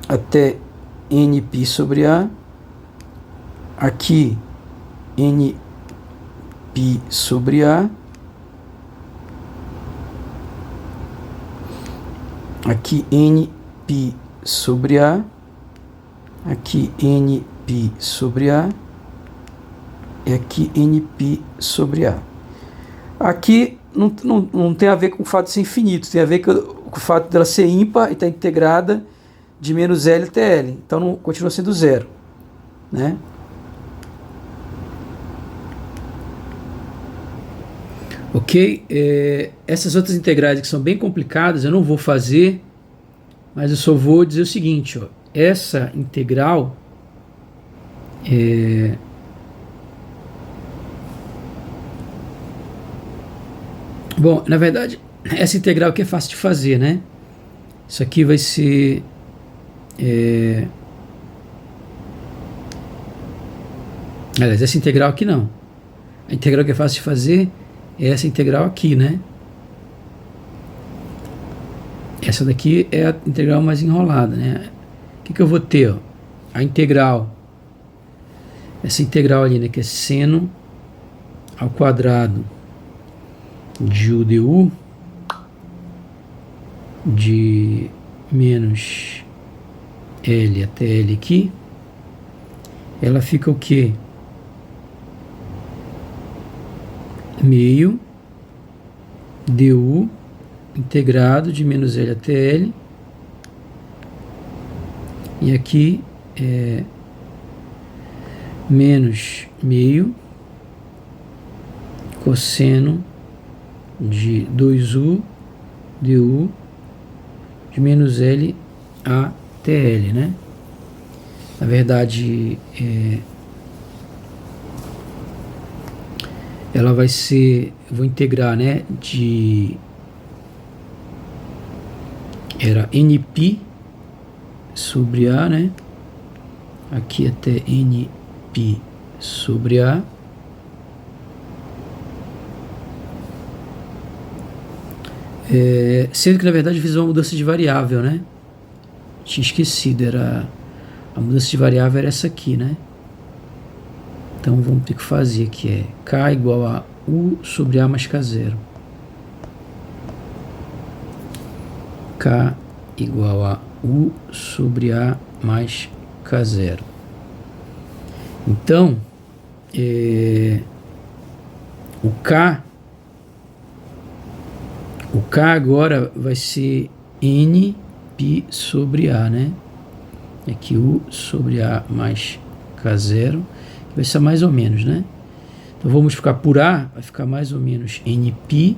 até nπ sobre A. Aqui nπ sobre A. Aqui nπ sobre A, aqui nπ sobre A e aqui nπ sobre A. Aqui não tem a ver com o fato de ser infinito, tem a ver com o fato dela ser ímpar e estar integrada de menos L até L. Então não continua sendo zero, né? Ok? Essas outras integrais que são bem complicadas eu não vou fazer, mas eu só vou dizer o seguinte, ó, essa integral Bom, na verdade, essa integral aqui é fácil de fazer, né? Isso aqui vai ser... Aliás, essa integral aqui não. A integral que é fácil de fazer é essa integral aqui, né? Essa daqui é a integral mais enrolada, né? O que eu vou ter? Ó? A integral. Essa integral ali, né? Que é seno ao quadrado de u du de menos L até L aqui. Ela fica o quê? Meio du integrado de menos L até L. E aqui é menos meio cosseno de 2u du de menos L até L, né? Na verdade, ela vai ser, eu vou integrar, né, era nπ sobre A, né? Aqui até nπ sobre A. Sendo que na verdade eu fiz uma mudança de variável, né? Tinha esquecido, a mudança de variável era essa aqui, né? Então vamos ter que fazer, que é k igual a u sobre A mais k0. K igual a u sobre A mais k0. Então, o K agora vai ser nπ sobre A, né? Aqui u sobre A mais k0, que vai ser mais ou menos, né? Então vamos multiplicar por A, vai ficar mais ou menos nπ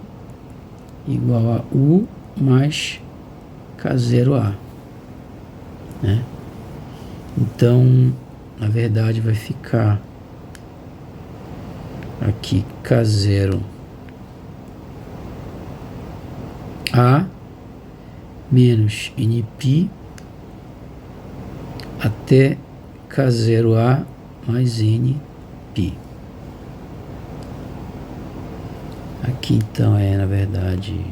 igual a u mais k0a, né? Então, na verdade, vai ficar aqui k0a menos nπ até k0a mais nπ. Aqui então na verdade,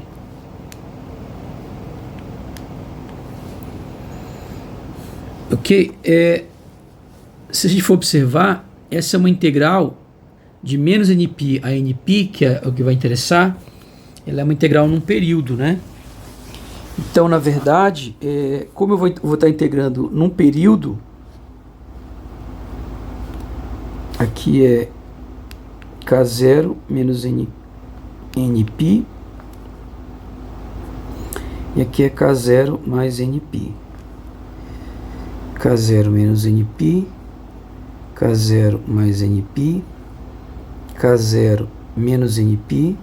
ok, se a gente for observar, essa é uma integral de menos nπ a nπ, que é o que vai interessar. Ela é uma integral num período, né? Então, na verdade, como eu vou estar integrando num período, aqui é k0 menos nπ, e aqui é k0 mais nπ. k0 menos nπ, k0 mais nπ, k0 menos nπ,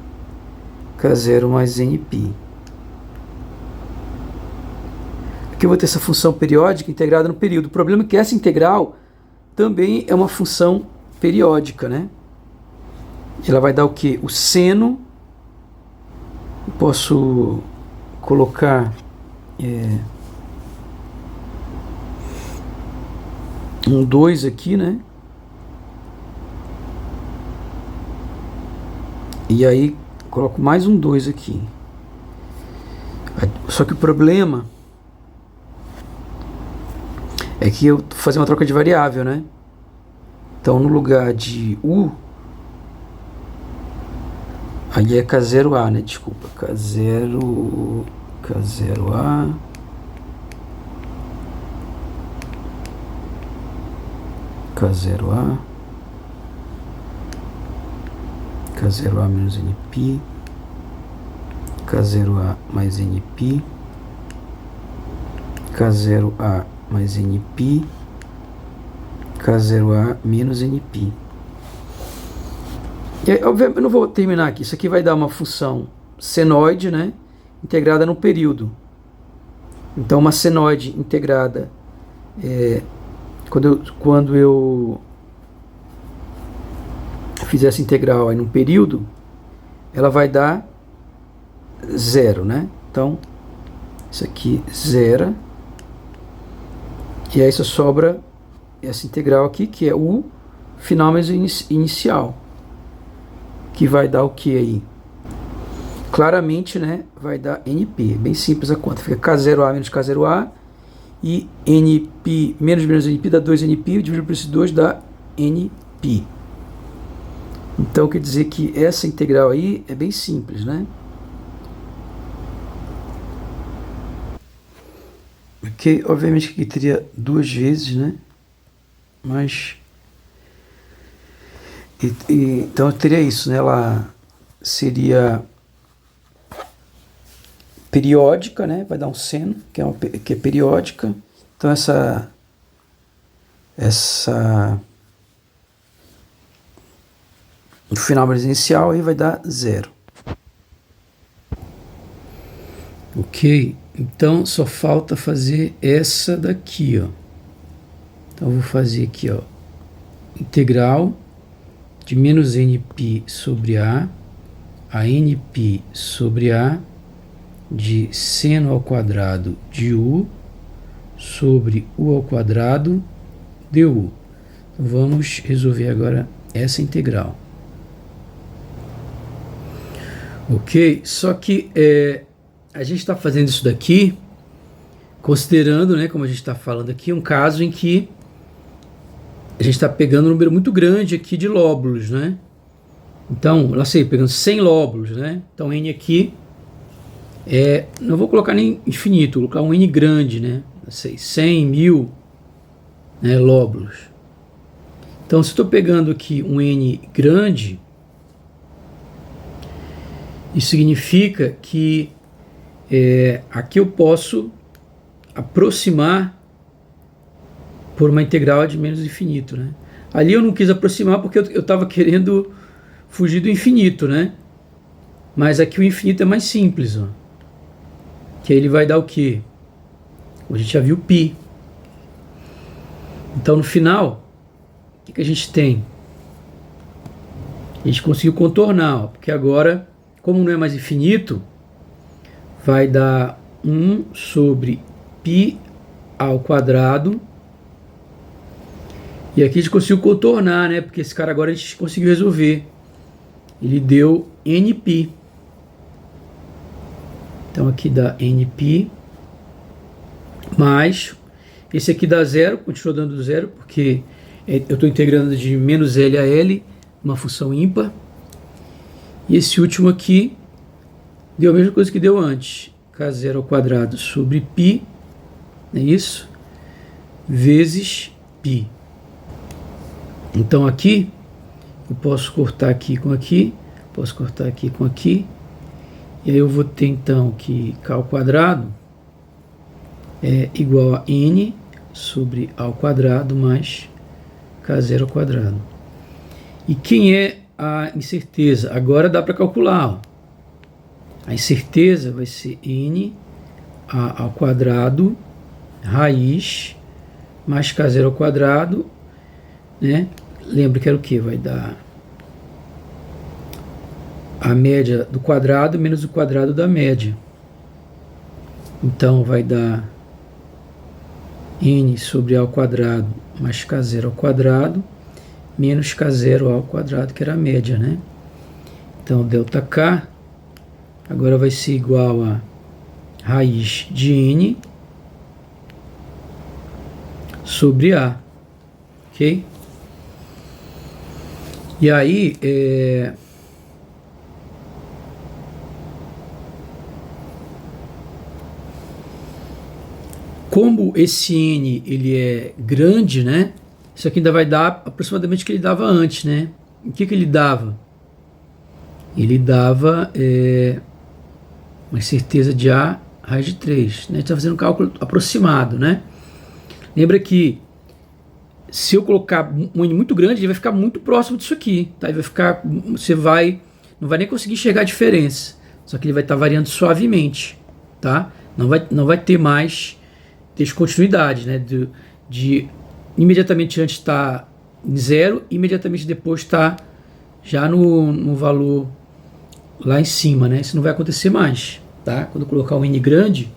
k0 mais nπ. Aqui eu vou ter essa função periódica integrada no período. O problema é que essa integral também é uma função periódica, né? Ela vai dar o quê? O seno. Eu posso colocar um 2 aqui, né? E aí coloco mais um 2 aqui. Só que o problema é que eu vou fazer uma troca de variável, né? Então no lugar de u, aí é k0a, né? Desculpa, k0a, k0a, k0a menos nπ, k0a mais nπ, k0a mais nπ, k0a menos nπ. E aí, obviamente, eu não vou terminar aqui. Isso aqui vai dar uma função senoide, né, integrada no período. Então, uma senoide integrada, quando eu fizer essa integral aí num período, ela vai dar zero, né? Então, isso aqui zera. E aí só sobra essa integral aqui, que é o final menos inicial. Que vai dar o que aí? Claramente, né? Vai dar NP. Bem simples a conta. Fica K0A menos K0A. E NP menos NP dá 2NP. Dividido por esse 2 dá NP. Então quer dizer que essa integral aí é bem simples, né? Ok, obviamente que aqui teria duas vezes, né? Mas então teria isso, né? Ela seria periódica, né? Vai dar um seno, que é periódica. Então essa no final mais inicial aí vai dar zero. Ok, então só falta fazer essa daqui, ó. Então eu vou fazer aqui, ó, integral de menos nπ sobre a nπ sobre a de seno ao quadrado de u sobre u ao quadrado du. Então vamos resolver agora essa integral. Ok, só que a gente está fazendo isso daqui considerando, né, como a gente está falando aqui, um caso em que a gente está pegando um número muito grande aqui de lóbulos, né? Então, lá sei, pegando 100 lóbulos, né? Então n aqui não vou colocar nem infinito, vou colocar um n grande, né? Sei, 100, 1000, né, lóbulos. Então, se estou pegando aqui um n grande, isso significa que aqui eu posso aproximar por uma integral de menos infinito, né? Ali eu não quis aproximar porque eu estava querendo fugir do infinito, né? Mas aqui o infinito é mais simples, ó. Que aí ele vai dar o quê? A gente já viu π. Então no final, o que a gente tem? A gente conseguiu contornar, ó, porque agora, como não é mais infinito, vai dar 1 sobre π ao quadrado. E aqui a gente conseguiu contornar, né? Porque esse cara agora a gente conseguiu resolver. Ele deu nπ. Então aqui dá nπ. Mais esse aqui dá zero, continua dando zero, porque eu estou integrando de menos L a L, uma função ímpar. E esse último aqui deu a mesma coisa que deu antes. K0 ao quadrado sobre π, é isso? Vezes π. Então aqui, eu posso cortar aqui com aqui, posso cortar aqui com aqui, e aí eu vou ter então que k ao quadrado é igual a n sobre a ao quadrado mais k0 ao quadrado. E quem é a incerteza? Agora dá para calcular, ó. A incerteza vai ser n a ao quadrado raiz mais k0 ao quadrado, né? Lembra que era o que? Vai dar a média do quadrado menos o quadrado da média. Então vai dar n sobre a ao quadrado mais k0 ao quadrado menos k0 ao quadrado, que era a média, né? Então ΔK agora vai ser igual a raiz de n sobre a, ok? E aí, como esse n ele é grande, né? Isso aqui ainda vai dar aproximadamente o que ele dava antes, né? O que ele dava? Ele dava uma certeza de A raiz de 3. Né? A gente está fazendo um cálculo aproximado, né? Lembra que se eu colocar um n muito grande, ele vai ficar muito próximo disso aqui, tá? Ele vai ficar, não vai nem conseguir enxergar a diferença, só que ele vai estar variando suavemente, tá? Não vai ter mais descontinuidade, né? De imediatamente antes estar em zero, imediatamente depois está já no valor lá em cima, né? Isso não vai acontecer mais, tá? Quando eu colocar um N grande,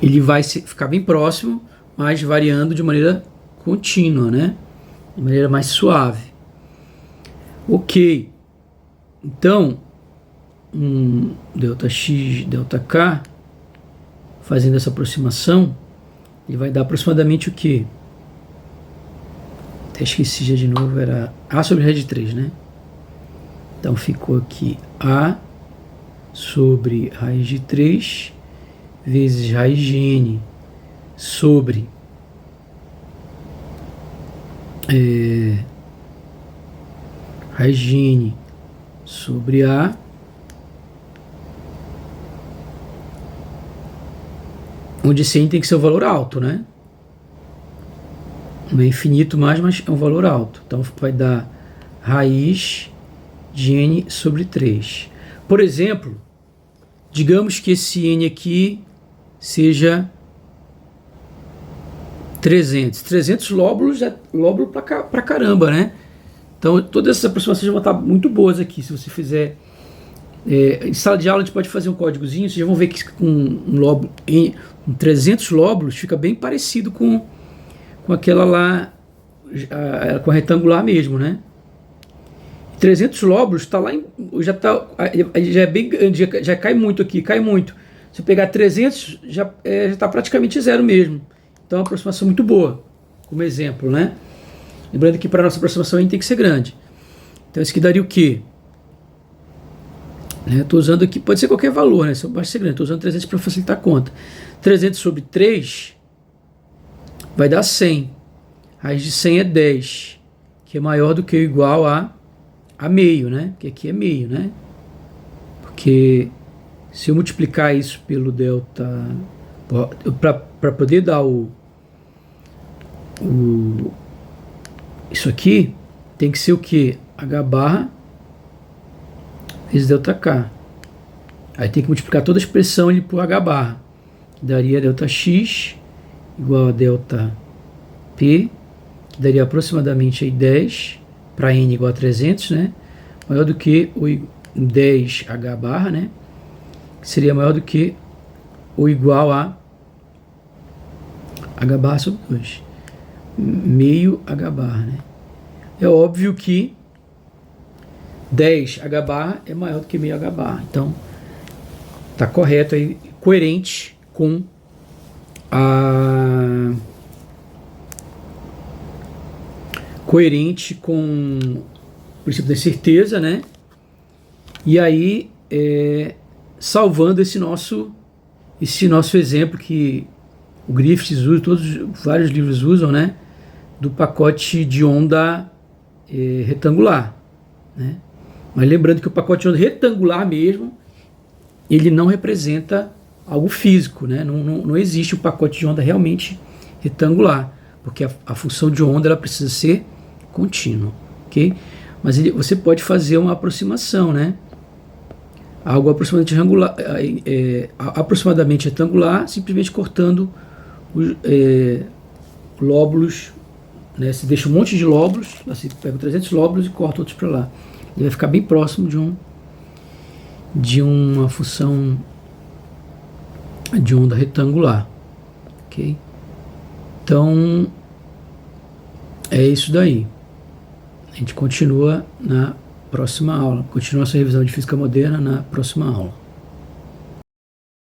ele vai ficar bem próximo, mas variando de maneira contínua, né? De maneira mais suave. Ok. Então, um ΔX, ΔK, fazendo essa aproximação, ele vai dar aproximadamente o quê? Até esqueci já de novo, era A sobre raiz de 3, né? Então ficou aqui A sobre raiz de 3 vezes raiz de N sobre raiz de N sobre A onde esse N tem que ser um valor alto, né? Não é infinito mais, mas é um valor alto. Então vai dar raiz de N sobre 3. Por exemplo, digamos que esse N aqui seja 300. 300 lóbulos é lóbulo pra caramba, né? Então todas essas aproximações vão estar muito boas aqui. Se você fizer em sala de aula, a gente pode fazer um códigozinho. Vocês já vão ver que com um lóbulo com 300 lóbulos fica bem parecido com aquela lá, com a retangular mesmo, né? 300 lóbulos está lá, já é bem grande, já cai muito aqui, cai muito. Se eu pegar 300, já está praticamente zero mesmo. Então é uma aproximação muito boa, como exemplo, né? Lembrando que para a nossa aproximação a gente tem que ser grande. Então isso aqui daria o quê? Estou usando aqui, pode ser qualquer valor, né? Só basta ser grande. Estou usando 300 para facilitar a conta. 300 sobre 3 vai dar 100. Raiz de 100 é 10, que é maior do que ou igual a meio, né? Que aqui é meio, né? Porque se eu multiplicar isso pelo delta, para poder dar isso aqui, tem que ser o que? H barra vezes delta K. Aí tem que multiplicar toda a expressão ali por H barra. Que daria delta X igual a delta P, que daria aproximadamente aí 10 para N igual a 300, né? Maior do que o 10 H barra, né? Que seria maior do que ou igual a H barra sobre 2. Meio H barra, né? É óbvio que 10 H barra é maior do que meio H barra. Então, tá correto aí, coerente com o princípio da certeza, né? E aí, salvando esse nosso exemplo que o Griffiths usa, vários livros usam, né? Do pacote de onda retangular, né? Mas lembrando que o pacote de onda retangular mesmo, ele não representa algo físico, né? Não existe o pacote de onda realmente retangular, porque a função de onda ela precisa ser contínua, ok? Mas você pode fazer uma aproximação, né? Algo aproximadamente retangular, simplesmente cortando os lóbulos, né? Você deixa um monte de lóbulos, você pega 300 lóbulos e corta outros para lá. Ele vai ficar bem próximo de uma função de onda retangular, ok? Então é isso daí. A gente continua na próxima aula. Continua essa revisão de física moderna na próxima aula.